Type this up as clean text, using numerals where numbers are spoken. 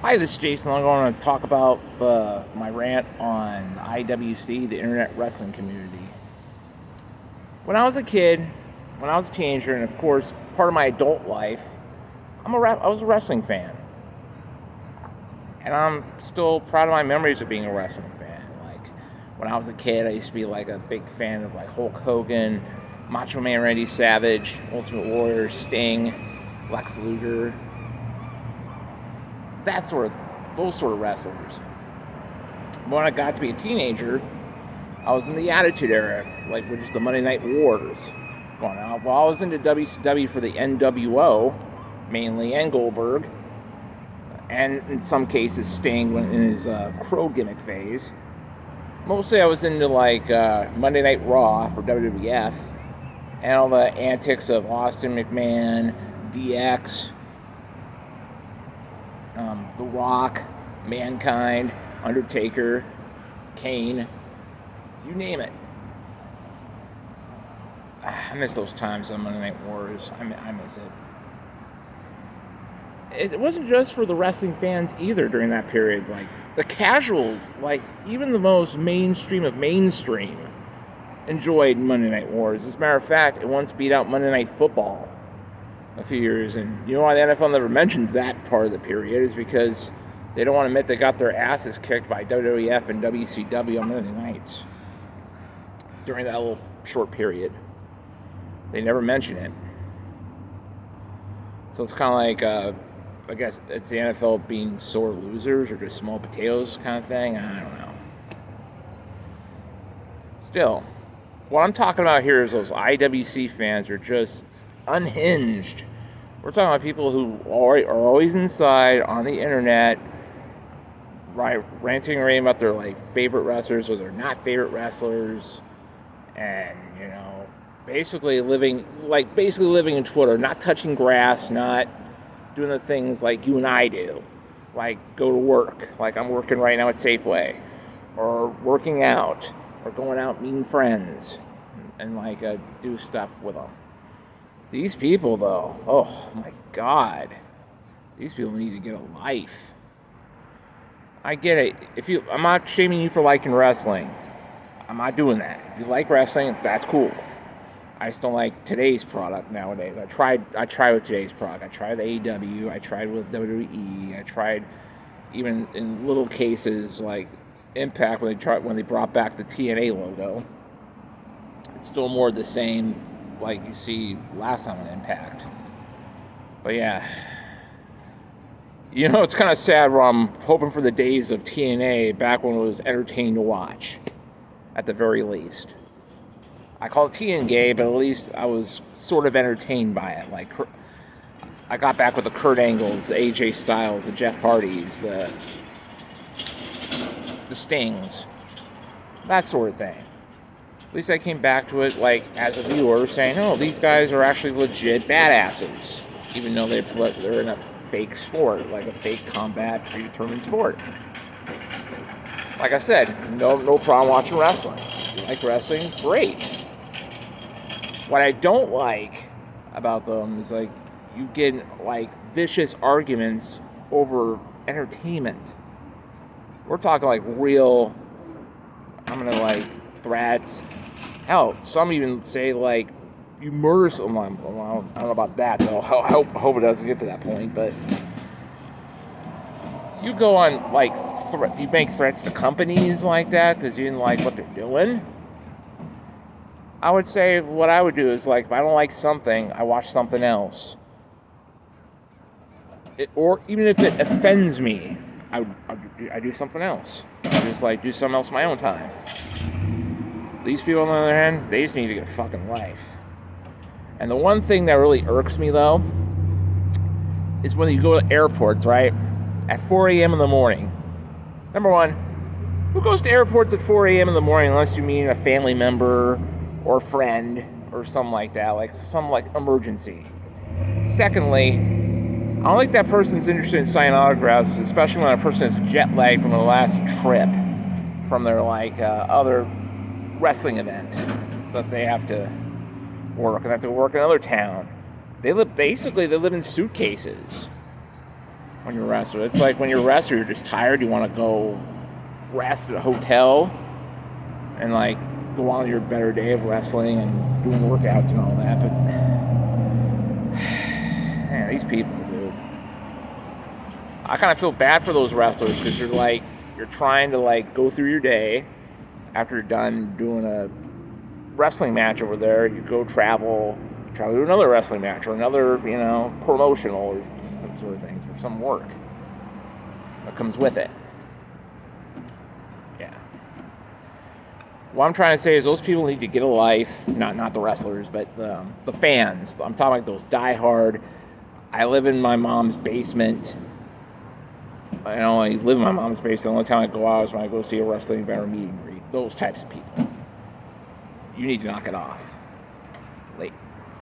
Hi, this is Jason. I'm going to talk about my rant on IWC, the Internet Wrestling Community. When I was a kid, when I was a teenager, and of course, part of my adult life, I was a wrestling fan. And I'm still proud of my memories of being a wrestling fan. Like, when I was a kid, I used to be like a big fan of like Hulk Hogan, Macho Man Randy Savage, Ultimate Warrior, Sting, Lex Luger, those sort of wrestlers. But when I got to be a teenager, I was in the Attitude Era, which is the Monday Night Wars going on. Well, I was into WCW for the NWO, mainly, and Goldberg, and in some cases Sting when in his Crow gimmick phase. Mostly I was into Monday Night Raw for WWF, and all the antics of Austin McMahon, DX, The Rock, Mankind, Undertaker, Kane, you name it. I miss those times on Monday Night Wars. I miss it. It wasn't just for the wrestling fans either during that period. Like, the casuals, even the most mainstream of mainstream, enjoyed Monday Night Wars. As a matter of fact, it once beat out Monday Night Football a few years, and you know why the NFL never mentions that part of the period is because they don't want to admit they got their asses kicked by WWF and WCW on Monday nights during that little short period. They never mention it. So it's kind of I guess it's the NFL being sore losers or just small potatoes kind of thing. I don't know. Still, what I'm talking about here is those IWC fans are just unhinged. We're talking about people who are always inside on the internet, right, ranting and raving about their favorite wrestlers or their not favorite wrestlers, and basically living in Twitter, not touching grass, not doing the things like you and I do, like go to work, like I'm working right now at Safeway, or working out, or going out meeting friends, and do stuff with them. These people, though, oh my God, these people need to get a life. I get it. I'm not shaming you for liking wrestling. I'm not doing that. If you like wrestling, that's cool. I just don't like today's product nowadays. I tried with today's product. I tried with AEW. I tried with WWE. I tried even in little cases like Impact when they brought back the TNA logo. It's still more the same like you see last time on Impact. But yeah. It's kind of sad where I'm hoping for the days of TNA back when it was entertaining to watch, at the very least. I call it TNA, but at least I was sort of entertained by it. Like, I got back with the Kurt Angles, the AJ Styles, the Jeff Hardys, the Stings, that sort of thing. At least I came back to it as a viewer, saying, "Oh, these guys are actually legit badasses," even though they're in a fake sport, like a fake combat predetermined sport. Like I said, no problem watching wrestling. If you like wrestling, great. What I don't like about them is you get vicious arguments over entertainment. We're talking real, threats. Hell, some even say you murder someone. Well, I don't know about that though. I hope it doesn't get to that point. But you go on you make threats to companies like that because you didn't like what they're doing. I would say what I would do is if I don't like something, I watch something else. Or even if it offends me, I do something else. I just do something else in my own time. These people, on the other hand, they just need to get a fucking life. And the one thing that really irks me, though, is when you go to airports, right? At 4 a.m. in the morning. Number one, who goes to airports at 4 a.m. in the morning unless you meet a family member or friend or something like that, some emergency? Secondly, I don't think that person's interested in signing autographs, especially when a person is jet lagged from the last trip from their other wrestling event that they have to work and have to work in another town. They live in suitcases. when you're a wrestler. It's like when you're a wrestler, you're just tired. You want to go rest at a hotel and like go on your better day of wrestling and doing workouts and all that. But man, these people, dude, I kind of feel bad for those wrestlers because you're trying to like go through your day after you're done doing a wrestling match over there. You go travel to another wrestling match or another, promotional or some sort of things or some work that comes with it. Yeah. What I'm trying to say is those people need to get a life. Not the wrestlers, but the fans. I'm talking about those diehard. I live in my mom's basement. I live in my mom's basement. The only time I go out is when I go see a wrestling event or meet and greet. Those types of people. You need to knock it off.